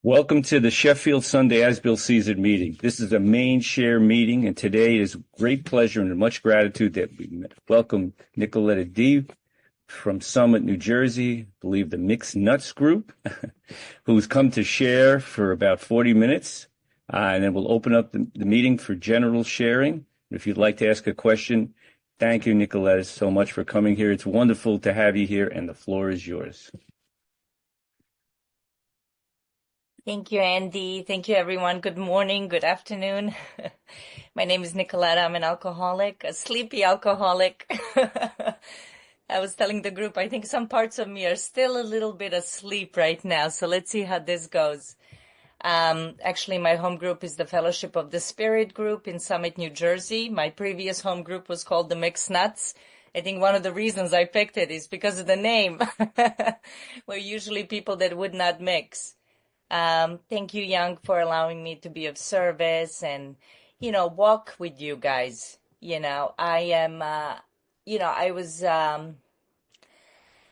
Welcome to the Sheffield Sunday As-Bill Season meeting. This is a main share meeting, and today it is great pleasure and much gratitude that we welcome Nikoleta D. from Summit, New Jersey, I believe the Mixed Nuts Group, who's come to share for about 40 minutes. And then we'll open up the meeting for general sharing. If you'd like to ask a question, thank you, Nikoleta, so much for coming here. It's wonderful to have you here, and the floor is yours. Thank you, Andy. Thank you, everyone. Good morning, good afternoon. My name is Nikoleta. I'm an alcoholic, a sleepy alcoholic. I was telling the group, I think some parts of me are still a little bit asleep right now, so let's see how this goes. Actually, my home group is the Fellowship of the Spirit group in Summit, New Jersey. My previous home group was called the Mixed Nuts. I think one of the reasons I picked it is because of the name. We're usually people that would not mix. Thank you, Young, for allowing me to be of service and, walk with you guys. I was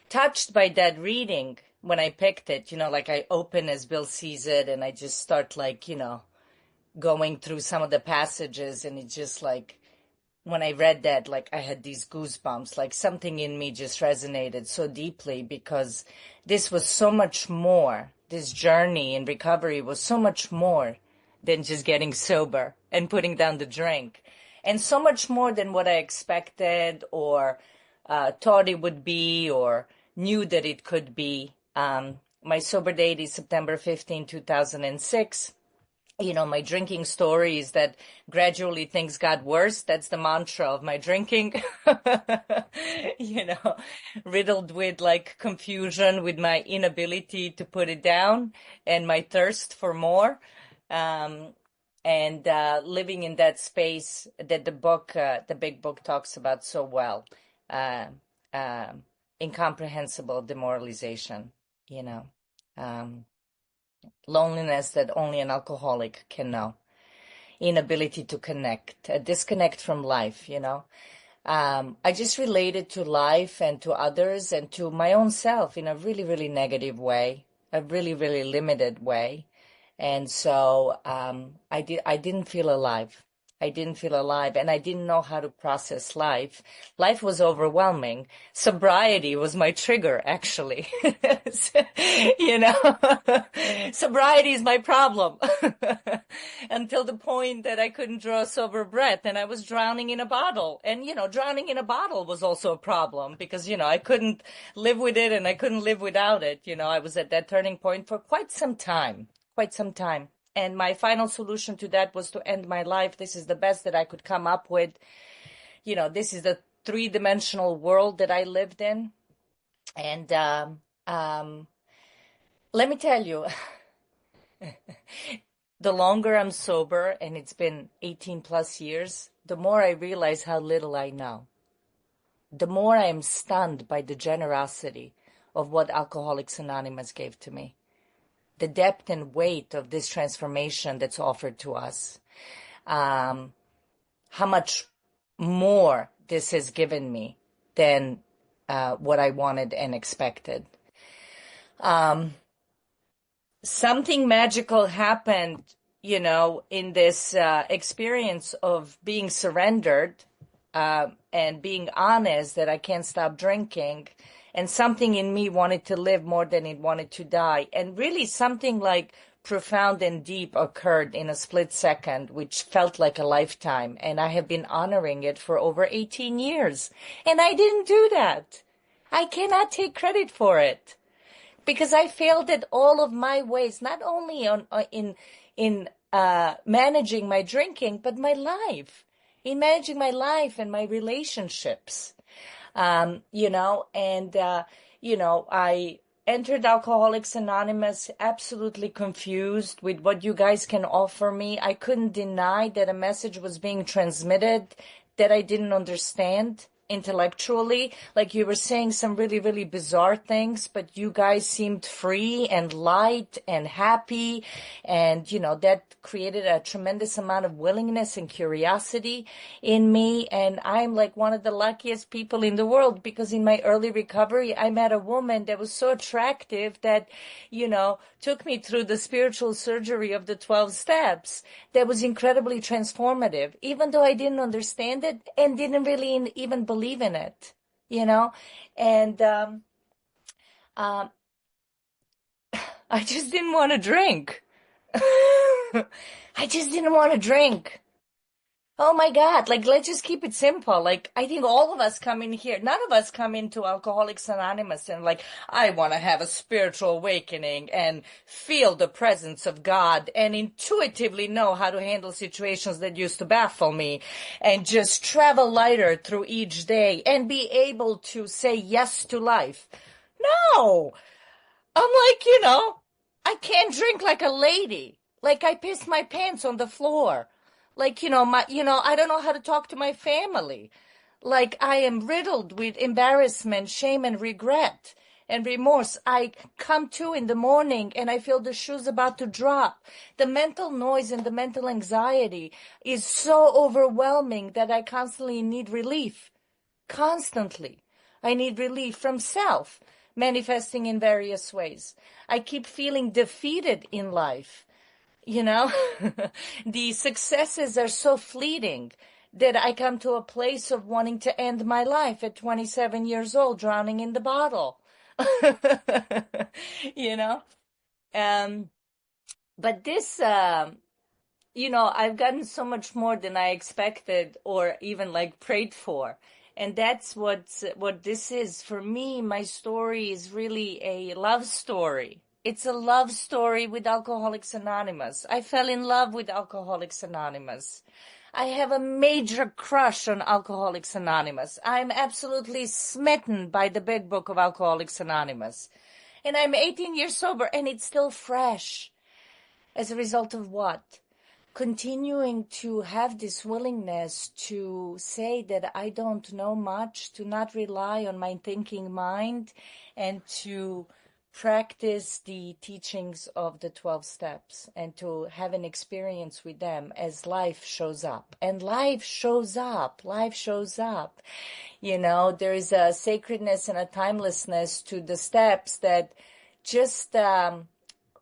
touched by that reading when I picked it. Like I open as Bill sees it and I just start going through some of the passages, and it's just like, when I read that, like I had these goosebumps, like something in me just resonated so deeply, because this was so much more. This journey in recovery was so much more than just getting sober and putting down the drink, and so much more than what I expected or thought it would be or knew that it could be. My sober date is September 15, 2006. My drinking story is that gradually things got worse. That's the mantra of my drinking. Riddled with confusion, with my inability to put it down and my thirst for more. And living in that space that the big book talks about so well. Incomprehensible demoralization, loneliness that only an alcoholic can know, inability to connect, a disconnect from life, I just related to life and to others and to my own self in a really, really negative way, a really, really limited way. And so I didn't feel alive. I didn't feel alive, and I didn't know how to process life. Life was overwhelming. Sobriety was my trigger, actually. Sobriety is my problem. Until the point that I couldn't draw a sober breath, and I was drowning in a bottle. And, drowning in a bottle was also a problem because, I couldn't live with it and I couldn't live without it. I was at that turning point for quite some time. And my final solution to that was to end my life. This is the best that I could come up with. This is the three-dimensional world that I lived in. And let me tell you, the longer I'm sober, and it's been 18 plus years, the more I realize how little I know. The more I am stunned by the generosity of what Alcoholics Anonymous gave to me. The depth and weight of this transformation that's offered to us. How much more this has given me than what I wanted and expected. Something magical happened, in this experience of being surrendered and being honest that I can't stop drinking. And something in me wanted to live more than it wanted to die. And really something profound and deep occurred in a split second, which felt like a lifetime. And I have been honoring it for over 18 years. And I didn't do that. I cannot take credit for it. Because I failed at all of my ways, not only in managing my drinking, but my life. In managing my life and my relationships. I entered Alcoholics Anonymous absolutely confused with what you guys can offer me. I couldn't deny that a message was being transmitted that I didn't understand. intellectually. Like you were saying some really, really bizarre things, but you guys seemed free and light and happy. And, that created a tremendous amount of willingness and curiosity in me. And I'm like one of the luckiest people in the world, because in my early recovery, I met a woman that was so attractive that, took me through the spiritual surgery of the 12 steps. That was incredibly transformative, even though I didn't understand it and didn't really even believe in it, and um, I just didn't want to drink. I just didn't want to drink. Oh my God, like let's just keep it simple. Like I think all of us come in here, none of us come into Alcoholics Anonymous and like, I want to have a spiritual awakening and feel the presence of God and intuitively know how to handle situations that used to baffle me and just travel lighter through each day and be able to say yes to life. No, I'm like, I can't drink like a lady. Like I pissed my pants on the floor. Like, I don't know how to talk to my family. Like I am riddled with embarrassment, shame, and regret and remorse. I come to in the morning and I feel the shoes about to drop. The mental noise and the mental anxiety is so overwhelming that I constantly need relief. Constantly. I need relief from self, manifesting in various ways. I keep feeling defeated in life. The successes are so fleeting that I come to a place of wanting to end my life at 27 years old, drowning in the bottle. you know, um, but this, I've gotten so much more than I expected or even like prayed for. And that's what this is. For me, my story is really a love story. It's a love story with Alcoholics Anonymous. I fell in love with Alcoholics Anonymous. I have a major crush on Alcoholics Anonymous. I'm absolutely smitten by the big book of Alcoholics Anonymous. And I'm 18 years sober and it's still fresh. As a result of what? Continuing to have this willingness to say that I don't know much, to not rely on my thinking mind, and to practice the teachings of the 12 steps and to have an experience with them as life shows up. And life shows up. Life shows up. There is a sacredness and a timelessness to the steps that just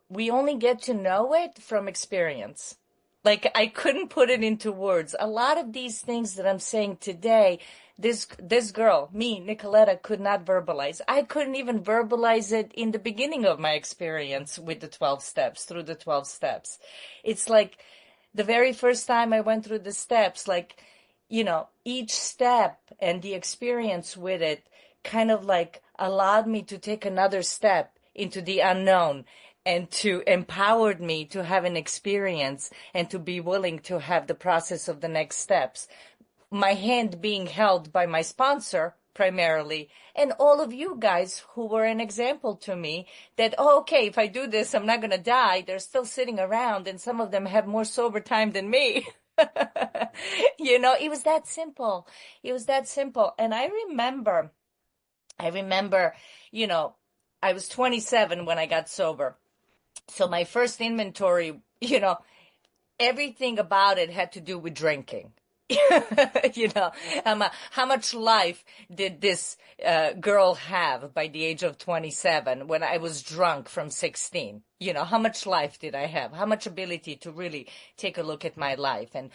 we only get to know it from experience. Like I couldn't put it into words. A lot of these things that I'm saying today, this girl, me, Nikoleta, could not verbalize. I couldn't even verbalize it in the beginning of my experience with the 12 steps, through the 12 steps. It's like the very first time I went through the steps, like, each step and the experience with it kind of like allowed me to take another step into the unknown, and to empowered me to have an experience and to be willing to have the process of the next steps. My hand being held by my sponsor primarily, and all of you guys who were an example to me that, okay, if I do this, I'm not going to die. They're still sitting around and some of them have more sober time than me. It was that simple. It was that simple. And I remember, I was 27 when I got sober. So my first inventory, everything about it had to do with drinking. How much life did this girl have by the age of 27 when I was drunk from 16? How much life did I have? How much ability to really take a look at my life? And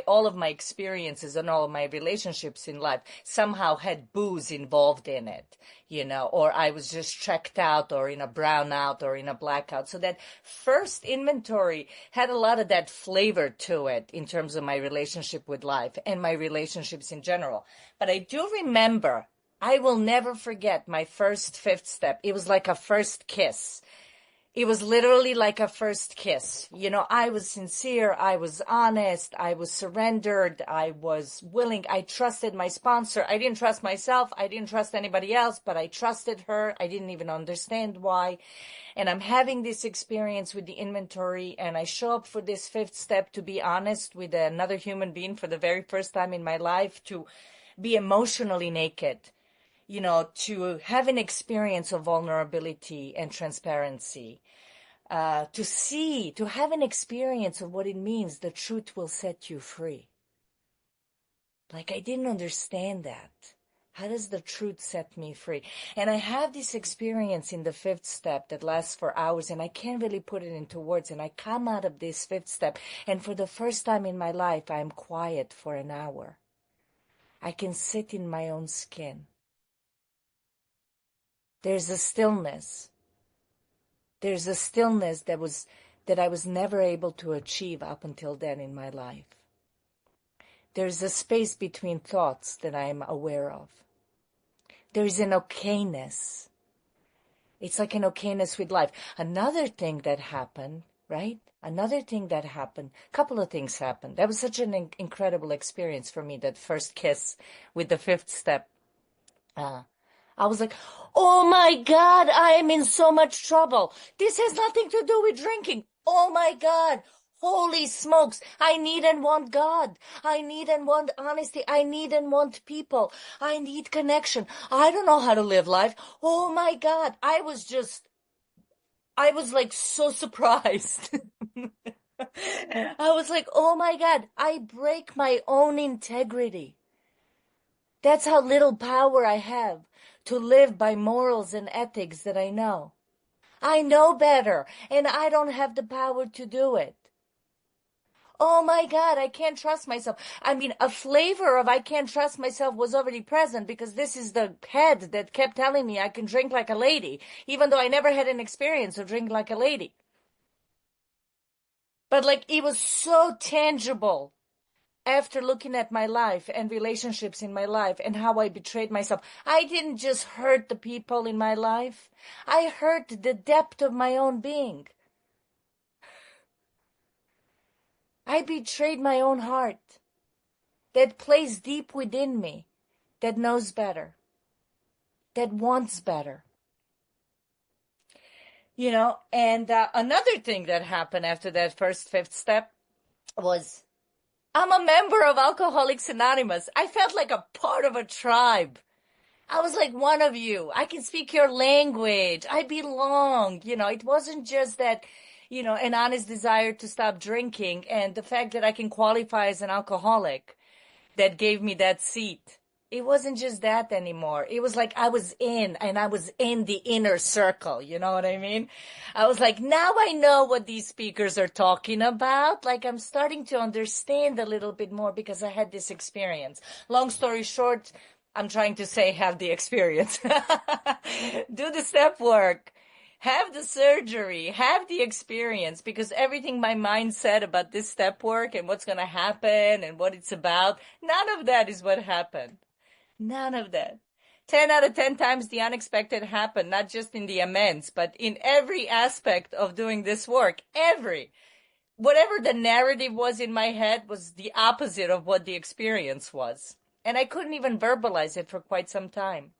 all of my experiences and all of my relationships in life somehow had booze involved in it, or I was just checked out or in a brownout or in a blackout. So that first inventory had a lot of that flavor to it in terms of my relationship with life and my relationships in general. But I do remember, I will never forget my first fifth step. It was like a first kiss. It was literally like a first kiss. I was sincere. I was honest. I was surrendered. I was willing. I trusted my sponsor. I didn't trust myself. I didn't trust anybody else, but I trusted her. I didn't even understand why. And I'm having this experience with the inventory, and I show up for this fifth step to be honest with another human being for the very first time in my life, to be emotionally naked, to have an experience of vulnerability and transparency, to have an experience of what it means the truth will set you free. Like, I didn't understand that. How does the truth set me free? And I have this experience in the fifth step that lasts for hours, and I can't really put it into words. And I come out of this fifth step, and for the first time in my life, I'm quiet for an hour. I can sit in my own skin. There's a stillness. There's a stillness that I was never able to achieve up until then in my life. There's a space between thoughts that I'm aware of. There's an okayness. It's like an okayness with life. Another thing that happened, right? Another thing that happened, a couple of things happened. That was such an incredible experience for me, that first kiss with the fifth step. I was like, oh my God, I am in so much trouble. This has nothing to do with drinking. Oh my God. Holy smokes, I need and want God. I need and want honesty. I need and want people. I need connection. I don't know how to live life. Oh my God. I was like so surprised. I was like, oh my God, I break my own integrity. That's how little power I have to live by morals and ethics that I know. I know better, and I don't have the power to do it. Oh my God, I can't trust myself. I mean, a flavor of I can't trust myself was already present, because this is the head that kept telling me I can drink like a lady, even though I never had an experience of drinking like a lady. But like, it was so tangible after looking at my life and relationships in my life and how I betrayed myself. I didn't just hurt the people in my life. I hurt the depth of my own being. I betrayed my own heart that plays deep within me, that knows better, that wants better. And another thing that happened after that first fifth step was I'm a member of Alcoholics Anonymous. I felt like a part of a tribe. I was like one of you. I can speak your language. I belong. It wasn't just that, an honest desire to stop drinking and the fact that I can qualify as an alcoholic that gave me that seat. It wasn't just that anymore. It was like I was in the inner circle. You know what I mean? I was like, now I know what these speakers are talking about. Like, I'm starting to understand a little bit more because I had this experience. Long story short, I'm trying to say have the experience. Do the step work. Have the surgery, have the experience, because everything my mind said about this step work and what's going to happen and what it's about, none of that is what happened. None of that. 10 out of 10 times the unexpected happened, not just in the amends, but in every aspect of doing this work. Whatever the narrative was in my head was the opposite of what the experience was. And I couldn't even verbalize it for quite some time.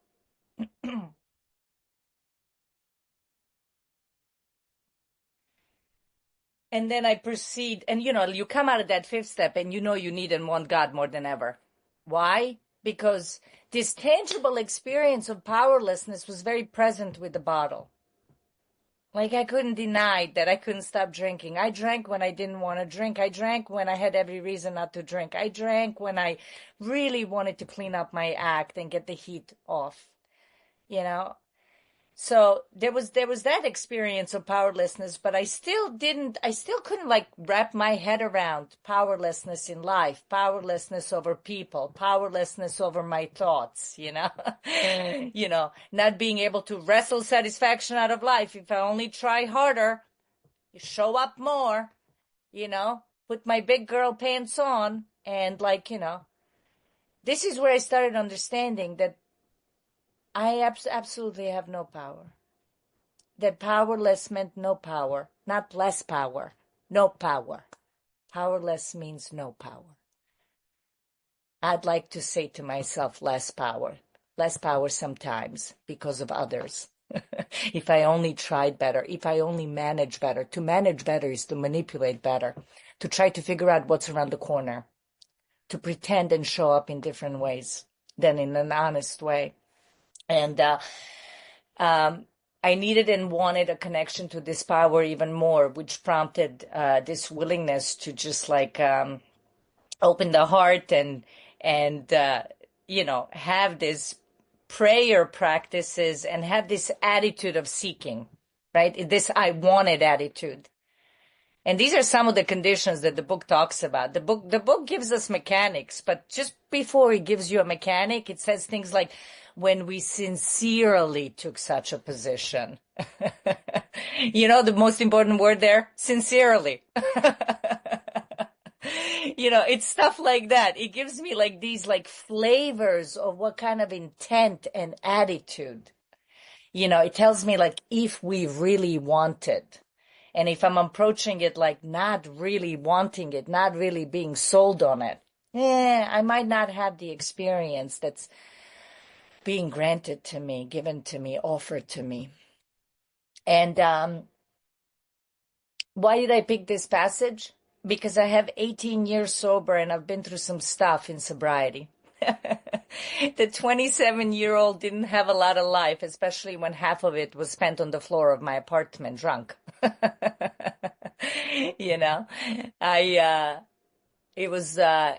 And then I proceed, and you come out of that fifth step and you need and want God more than ever. Why? Because this tangible experience of powerlessness was very present with the bottle. Like, I couldn't deny that I couldn't stop drinking. I drank when I didn't want to drink. I drank when I had every reason not to drink. I drank when I really wanted to clean up my act and get the heat off. So there was that experience of powerlessness, but I still couldn't like wrap my head around powerlessness in life, powerlessness over people, powerlessness over my thoughts, not being able to wrestle satisfaction out of life. If I only try harder, show up more, put my big girl pants on, and this is where I started understanding that I absolutely have no power. That powerless meant no power, not less power, no power. Powerless means no power. I'd like to say to myself, less power sometimes because of others. If I only tried better, if I only managed better. To manage better is to manipulate better, to try to figure out what's around the corner, to pretend and show up in different ways. than in an honest way. And um, I needed and wanted a connection to this power even more, which prompted this willingness to just like open the heart and have this prayer practices and have this attitude of seeking, right? This I wanted attitude. And these are some of the conditions that the book talks about. The book gives us mechanics, but just before it gives you a mechanic, it says things like, when we sincerely took such a position. The most important word there, sincerely. It's stuff like that. It gives me like these like flavors of what kind of intent and attitude. It tells me like if we really want it. And if I'm approaching it like not really wanting it, not really being sold on it, I might not have the experience that's being granted to me, given to me, offered to me. And why did I pick this passage? Because I have 18 years sober and I've been through some stuff in sobriety. The 27-year-old didn't have a lot of life, especially when half of it was spent on the floor of my apartment drunk. It was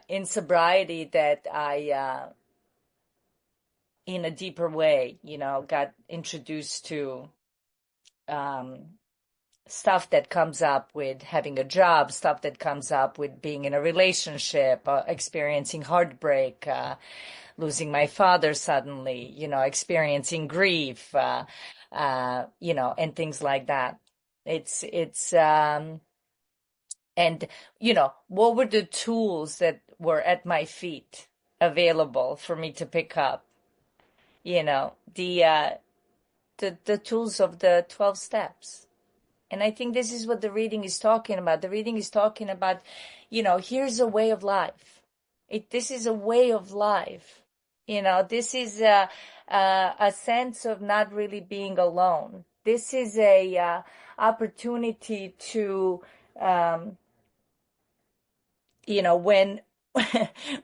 in sobriety that I, in a deeper way, got introduced to stuff that comes up with having a job, stuff that comes up with being in a relationship, experiencing heartbreak, losing my father suddenly, experiencing grief, and things like that. And what were the tools that were at my feet available for me to pick up? The tools of the 12 steps. And I think this is what the reading is talking about. The reading is talking about, here's a way of life. This is a way of life. This is a sense of not really being alone. This is a opportunity to, when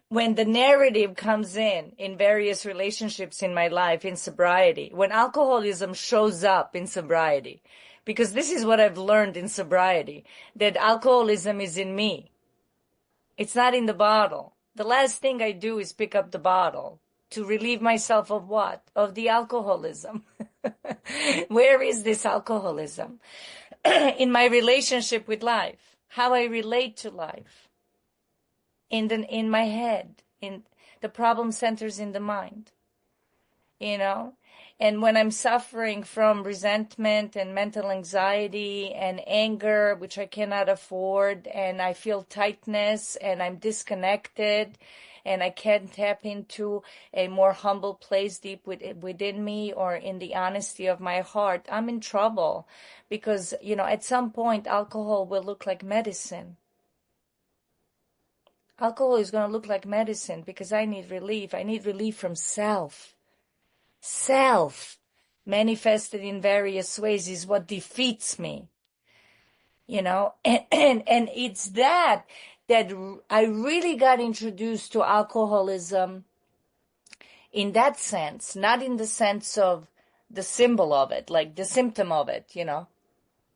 when the narrative comes in various relationships in my life, in sobriety, when alcoholism shows up in sobriety, because this is what I've learned in sobriety, that alcoholism is in me. It's not in the bottle. The last thing I do is pick up the bottle to relieve myself of what? Of the alcoholism. Where is this alcoholism? In my relationship with life, how I relate to life. In my head, in the problem centers in the mind, and when I'm suffering from resentment and mental anxiety and anger, which I cannot afford, and I feel tightness and I'm disconnected and I can't tap into a more humble place deep within me or in the honesty of my heart, I'm in trouble because, at some point alcohol will look like medicine. Alcohol is going to look like medicine because I need relief. I need relief from self. Self, manifested in various ways, is what defeats me. And it's that I really got introduced to alcoholism in that sense, not in the sense of the symbol of it, like the symptom of it,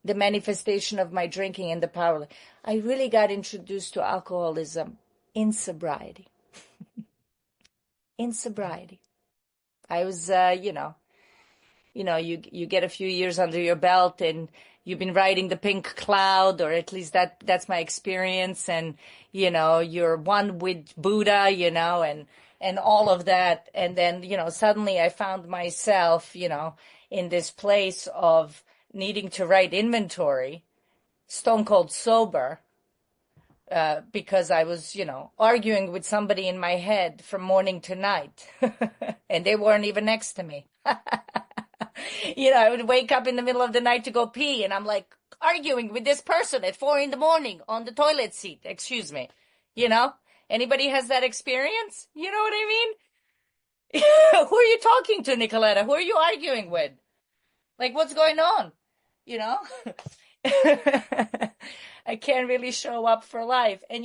the manifestation of my drinking and the power. I really got introduced to alcoholism in sobriety. In sobriety. I was, you get a few years under your belt and you've been riding the pink cloud, or at least that's my experience. And, you're one with Buddha, and all of that. And then, suddenly I found myself, in this place of needing to write inventory, stone cold sober. Because I was, arguing with somebody in my head from morning to night, and they weren't even next to me. I would wake up in the middle of the night to go pee, and I'm like arguing with this person at 4 a.m. on the toilet seat. Excuse me. Anybody has that experience? You know what I mean? Who are you talking to, Nikoleta? Who are you arguing with? Like, what's going on? I can't really show up for life. And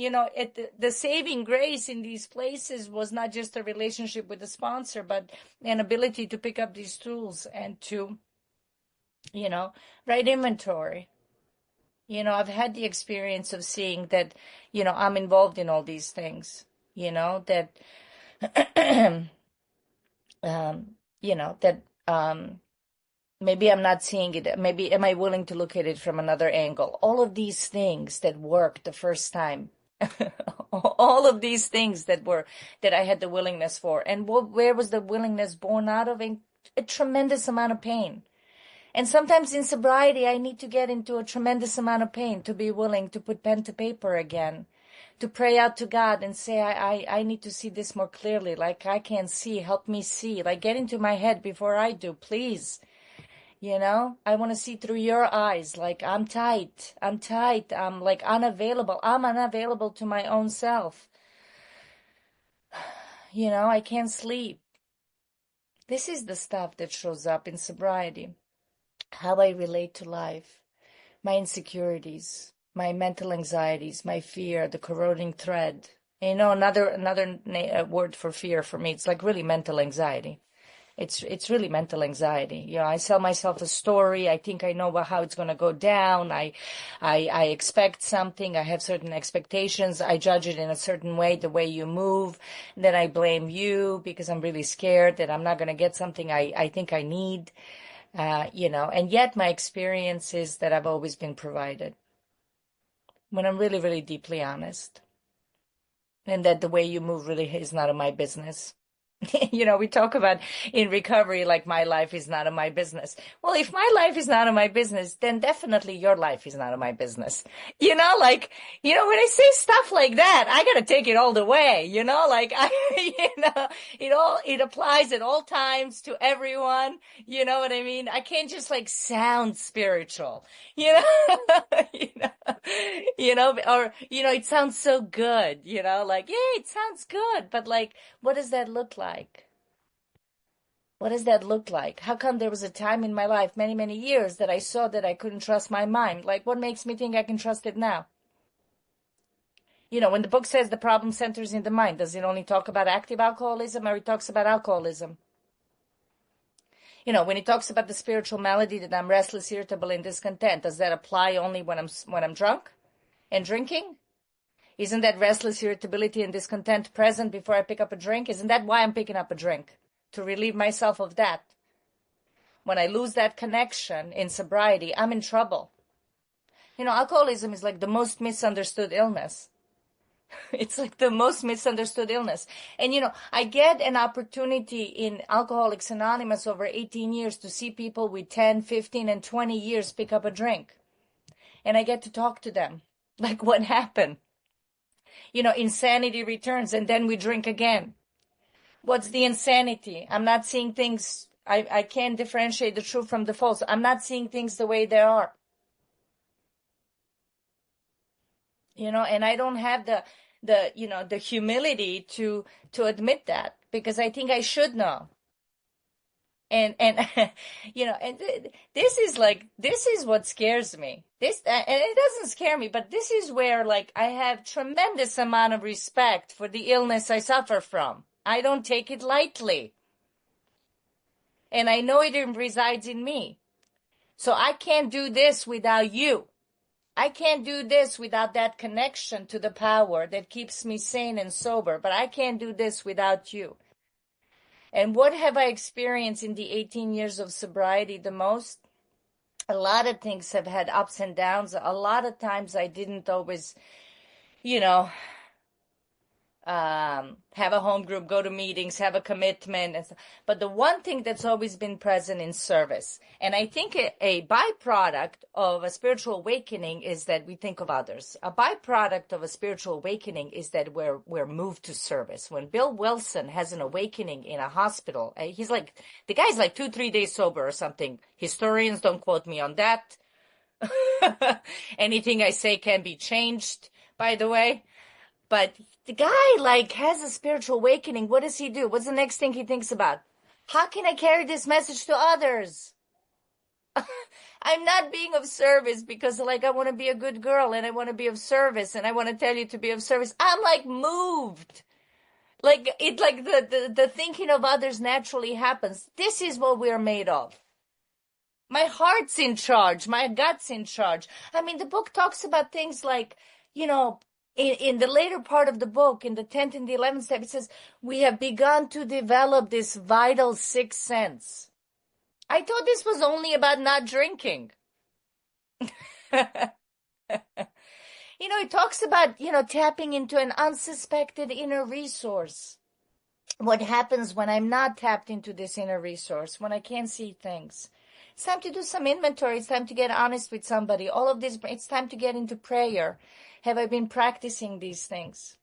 the saving grace in these places was not just a relationship with the sponsor, but an ability to pick up these tools and to, write inventory. I've had the experience of seeing that, I'm involved in all these things, that, that maybe I'm not seeing it. Maybe am I willing to look at it from another angle? All of these things that worked the first time, all of these things that I had the willingness for. And where was the willingness born out of? A tremendous amount of pain. And sometimes in sobriety, I need to get into a tremendous amount of pain to be willing to put pen to paper again, to pray out to God and say, I need to see this more clearly. Like I can't see, help me see. Like get into my head before I do, please. I want to see through your eyes. Like I'm tight. I'm like unavailable. I'm unavailable to my own self. I can't sleep. This is the stuff that shows up in sobriety. How I relate to life, my insecurities, my mental anxieties, my fear, the corroding thread. Another word for fear for me, it's like really mental anxiety. It's really mental anxiety. I sell myself a story. I think I know how it's going to go down. I expect something. I have certain expectations. I judge it in a certain way, the way you move. Then I blame you because I'm really scared that I'm not going to get something I think I need. And yet my experience is that I've always been provided when I'm really, really deeply honest. And that the way you move really is none of my business. We talk about in recovery, like my life is none of my business. Well, if my life is none of my business, then definitely your life is none of my business. When I say stuff like that, I gotta take it all the way, it applies at all times to everyone. You know what I mean? I can't just like sound spiritual, or, it sounds so good, like, yeah, it sounds good, but like, what does that look like? What does that look like? How come there was a time in my life, many, many years, that I saw that I couldn't trust my mind? Like, what makes me think I can trust it now? When the book says the problem centers in the mind, does it only talk about active alcoholism or it talks about alcoholism? When it talks about the spiritual malady that I'm restless, irritable, and discontent, does that apply only when I'm drunk and drinking? Isn't that restless irritability and discontent present before I pick up a drink? Isn't that why I'm picking up a drink? To relieve myself of that. When I lose that connection in sobriety, I'm in trouble. Alcoholism is like the most misunderstood illness. It's like the most misunderstood illness. And, I get an opportunity in Alcoholics Anonymous over 18 years to see people with 10, 15, and 20 years pick up a drink. And I get to talk to them. Like, what happened? Insanity returns and then we drink again. What's the insanity? I'm not seeing things. I can't differentiate the true from the false. I'm not seeing things the way they are. And I don't have the humility to admit that because I think I should know. And this is what scares me. And it doesn't scare me, but this is where like I have tremendous amount of respect for the illness I suffer from. I don't take it lightly. And I know it resides in me. So I can't do this without you. I can't do this without that connection to the power that keeps me sane and sober, but I can't do this without you. And what have I experienced in the 18 years of sobriety the most? A lot of things have had ups and downs. A lot of times I didn't always, have a home group, go to meetings, have a commitment. But the one thing that's always been present in service, and I think a byproduct of a spiritual awakening is that we think of others. A byproduct of a spiritual awakening is that we're moved to service. When Bill Wilson has an awakening in a hospital, the guy's like 2-3 days sober or something. Historians don't quote me on that. Anything I say can be changed, by the way. But the guy has a spiritual awakening. What does he do? What's the next thing he thinks about? How can I carry this message to others? I'm not being of service because like I want to be a good girl and I want to be of service and I want to tell you to be of service. I'm like moved. Like it like the thinking of others naturally happens. This is what we're made of. My heart's in charge. My gut's in charge. I mean, the book talks about things like, you know, in the later part of the book, in the 10th and the 11th step, it says, we have begun to develop this vital sixth sense. I thought this was only about not drinking. It talks about, tapping into an unsuspected inner resource. What happens when I'm not tapped into this inner resource, when I can't see things? It's time to do some inventory. It's time to get honest with somebody. All of this, it's time to get into prayer. Have I been practicing these things?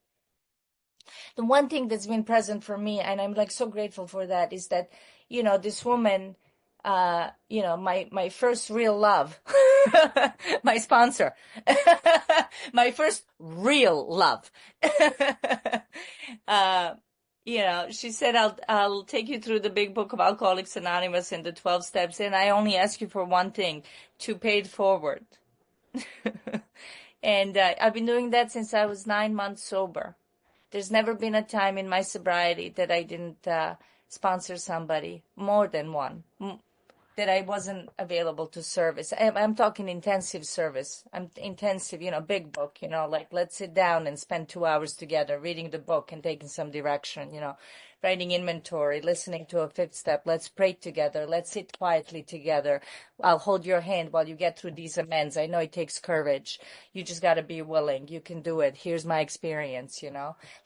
The one thing that's been present for me, and I'm like so grateful for that, is that, this woman, my first real love, my sponsor, my first real love. She said, I'll take you through the big book of Alcoholics Anonymous and the 12 steps, and I only ask you for one thing, to pay it forward. And I've been doing that since I was 9 months sober. There's never been a time in my sobriety that I didn't sponsor somebody, more than one, that I wasn't available to service. I'm talking intensive service. I'm intensive, big book, like let's sit down and spend 2 hours together reading the book and taking some direction, writing inventory, listening to a fifth step. Let's pray together. Let's sit quietly together. I'll hold your hand while you get through these amends. I know it takes courage. You just got to be willing. You can do it. Here's my experience,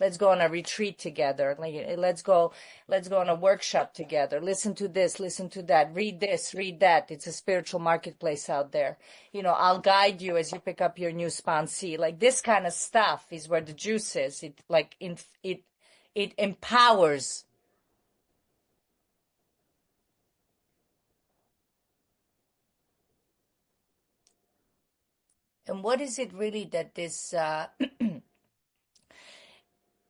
Let's go on a retreat together. Let's go on a workshop together. Listen to this, listen to that. Read this, read that. It's a spiritual marketplace out there. I'll guide you as you pick up your new sponsee. Like this kind of stuff is where the juice is. It empowers. And what is it really that this, and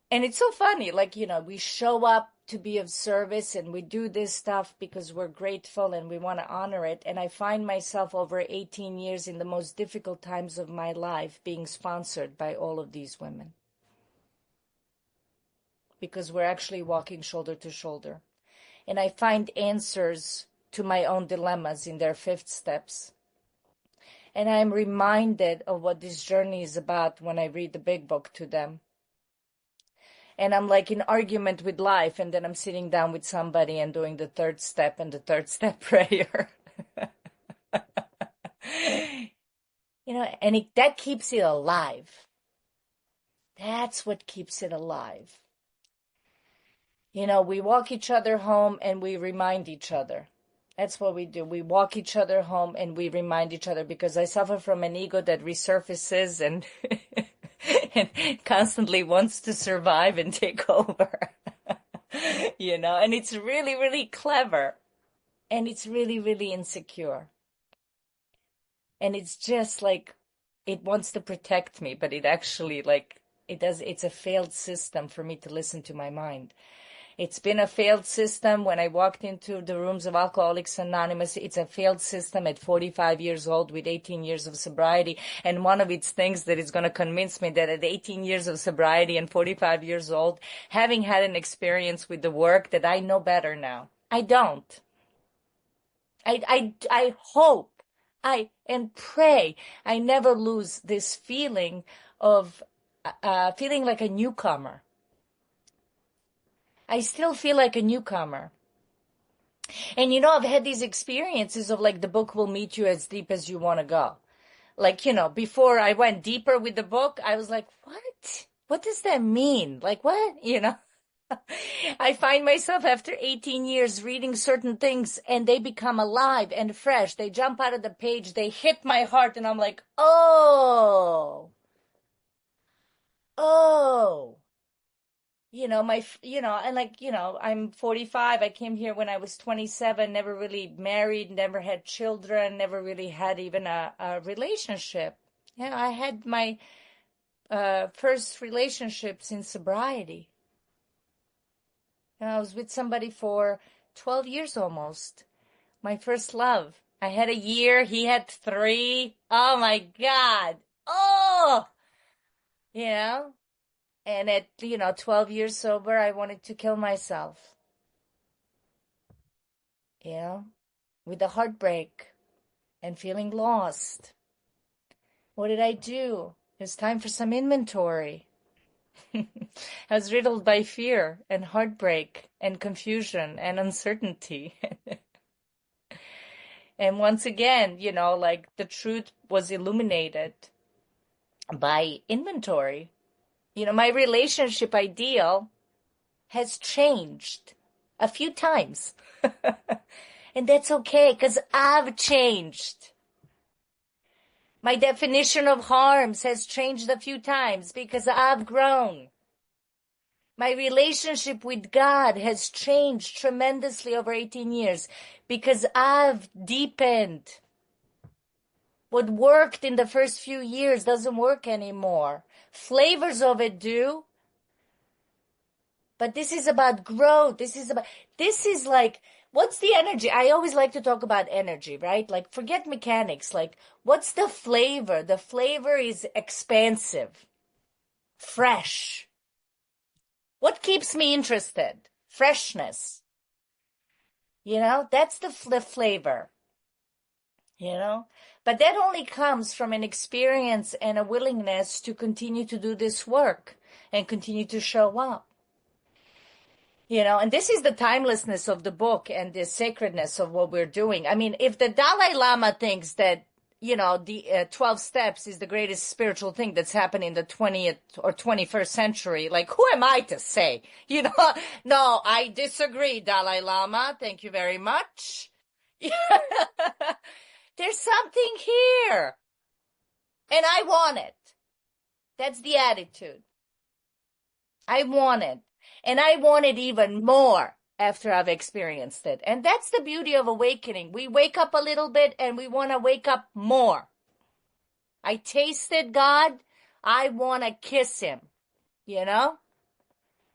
it's so funny, like, we show up to be of service and we do this stuff because we're grateful and we want to honor it. And I find myself over 18 years in the most difficult times of my life being sponsored by all of these women. Because we're actually walking shoulder to shoulder. And I find answers to my own dilemmas in their fifth steps. And I'm reminded of what this journey is about when I read the big book to them. And I'm like in argument with life, and then I'm sitting down with somebody and doing the third step and the third step prayer. And that keeps it alive. That's what keeps it alive. We walk each other home and we remind each other. That's what we do. We walk each other home and we remind each other, because I suffer from an ego that resurfaces and and constantly wants to survive and take over. And it's really, really clever. And it's really, really insecure. And it's just like, it wants to protect me, but it actually, it's a failed system for me to listen to my mind. It's been a failed system when I walked into the rooms of Alcoholics Anonymous. It's a failed system at 45 years old with 18 years of sobriety. And one of its things that is going to convince me that at 18 years of sobriety and 45 years old, having had an experience with the work, that I know better now. I don't. I hope, and pray I never lose this feeling of feeling like a newcomer. I still feel like a newcomer. And I've had these experiences of like the book will meet you as deep as you want to go. Like, before I went deeper with the book, I was like, what? What does that mean? Like, what? I find myself after 18 years reading certain things and they become alive and fresh. They jump out of the page, they hit my heart, and I'm like, oh. I'm 45. I came here when I was 27, never really married, never had children, never really had even a relationship. I had my first relationships in sobriety. I was with somebody for 12 years almost. My first love. I had a year. He had 3. Oh my God. Oh, you know, and at, 12 years sober, I wanted to kill myself, you know, with the heartbreak and feeling lost. What did I do? It was time for some inventory. I was riddled by fear and heartbreak and confusion and uncertainty. And once again, like the truth was illuminated by inventory. My relationship ideal has changed a few times. And that's okay, because I've changed. My definition of harms has changed a few times because I've grown. My relationship with God has changed tremendously over 18 years because I've deepened. What worked in the first few years doesn't work anymore. Flavors of it do. But this is about growth. This is like, what's the energy? I always like to talk about energy, right? Like, forget mechanics. Like, what's the flavor? The flavor is expansive, fresh. What keeps me interested? Freshness. That's the flavor. But that only comes from an experience and a willingness to continue to do this work and continue to show up. And this is the timelessness of the book and the sacredness of what we're doing. I mean, if the Dalai Lama thinks that, the 12 steps is the greatest spiritual thing that's happened in the 20th or 21st century, like, who am I to say? No, I disagree, Dalai Lama. Thank you very much. There's something here. And I want it. That's the attitude. I want it. And I want it even more after I've experienced it. And that's the beauty of awakening. We wake up a little bit and we want to wake up more. I tasted God. I want to kiss him.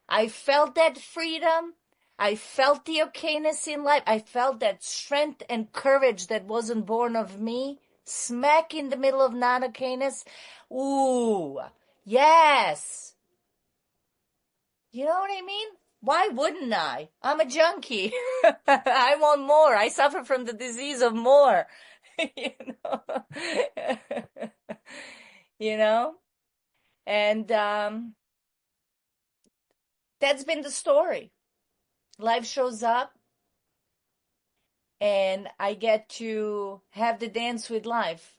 I felt that freedom. I felt the okayness in life. I felt that strength and courage that wasn't born of me. Smack in the middle of non-okayness. Ooh, yes. You know what I mean? Why wouldn't I? I'm a junkie. I want more. I suffer from the disease of more. you know? And that's been the story. Life shows up and I get to have the dance with life.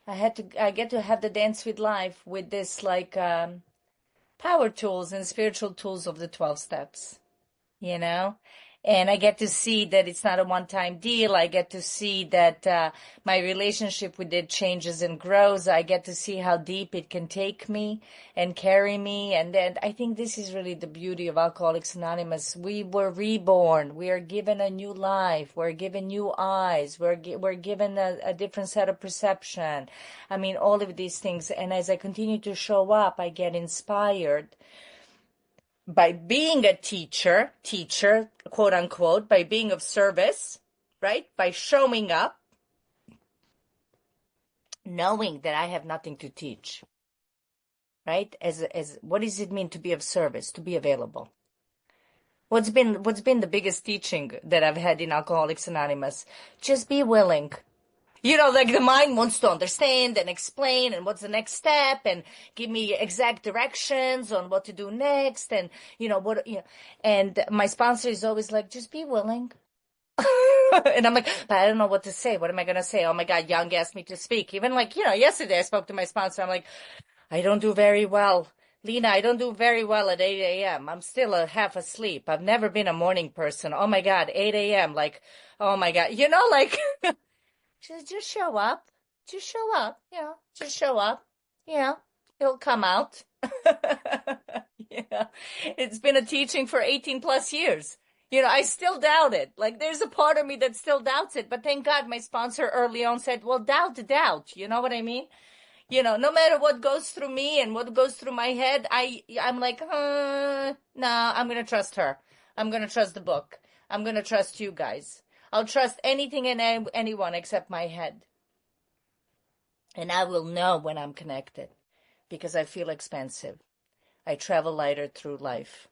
I get to have the dance with life with this like power tools and spiritual tools of the 12 steps, and I get to see that it's not a one-time deal. I get to see that my relationship with it changes and grows. I get to see how deep it can take me and carry me. And then I think this is really the beauty of Alcoholics Anonymous. We were reborn. We are given a new life. We're given new eyes. We're given a different set of perception. I mean, all of these things. And as I continue to show up, I get inspired by being a teacher, quote unquote, by being of service, right? By showing up, knowing that I have nothing to teach, right? As what does it mean to be of service, to be available? What's been the biggest teaching that I've had in Alcoholics Anonymous? Just be willing. Like the mind wants to understand and explain and what's the next step and give me exact directions on what to do next and, and my sponsor is always like, just be willing. And I'm like, but I don't know what to say. What am I going to say? Oh my God, Young asked me to speak. Even like, yesterday I spoke to my sponsor. I'm like, I don't do very well. Lena, I don't do very well at 8 a.m. I'm still half asleep. I've never been a morning person. Oh my God, 8 a.m. Like, oh my God, like... Just show up. Just show up. Just show up. It'll come out. It's been a teaching for 18 plus years. I still doubt it. Like, there's a part of me that still doubts it. But thank God my sponsor early on said, well, doubt. You know what I mean? No matter what goes through me and what goes through my head, I'm like, no, I'm going to trust her. I'm going to trust the book. I'm going to trust you guys. I'll trust anything and anyone except my head. And I will know when I'm connected because I feel expansive. I travel lighter through life.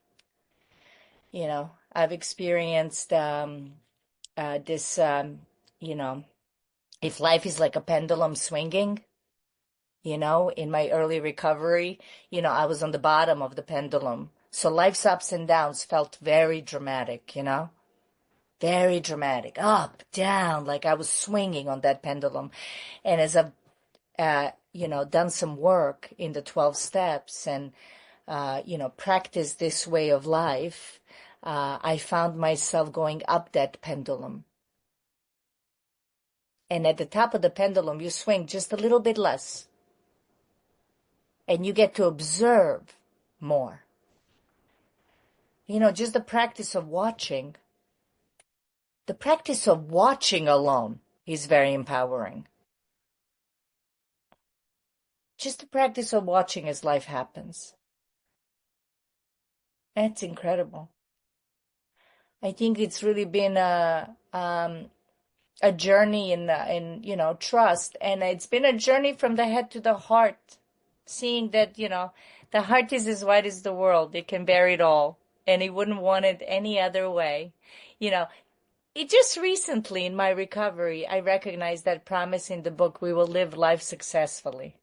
I've experienced this, if life is like a pendulum swinging, in my early recovery, I was on the bottom of the pendulum. So life's ups and downs felt very dramatic, very dramatic, up, down, like I was swinging on that pendulum. And as I've, done some work in the 12 steps and, practiced this way of life, I found myself going up that pendulum. And at the top of the pendulum, you swing just a little bit less. And you get to observe more. Just the practice of watching. The practice of watching alone is very empowering. Just the practice of watching as life happens. That's incredible. I think it's really been a journey in trust, and it's been a journey from the head to the heart, seeing that the heart is as wide as the world. It can bear it all, and it wouldn't want it any other way. It just recently in my recovery, I recognized that promise in the book, We Will Live Life Successfully.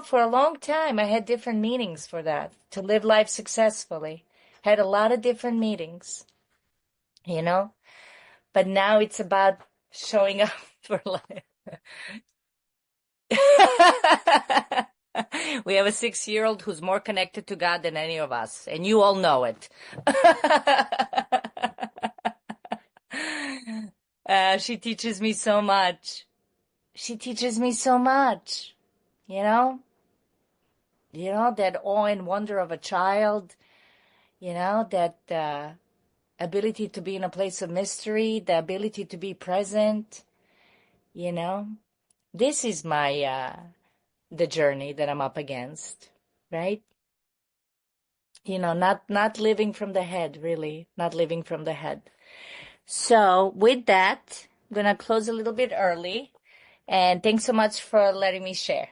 For a long time, I had different meanings for that, to live life successfully. Had a lot of different meanings, but now it's about showing up for life. We have a 6-year-old who's more connected to God than any of us, and you all know it. She teaches me so much. She teaches me so much, that awe and wonder of a child, that ability to be in a place of mystery, the ability to be present, This is the journey that I'm up against, right? Not living from the head, really, not living from the head. So with that, I'm going to close a little bit early, and thanks so much for letting me share.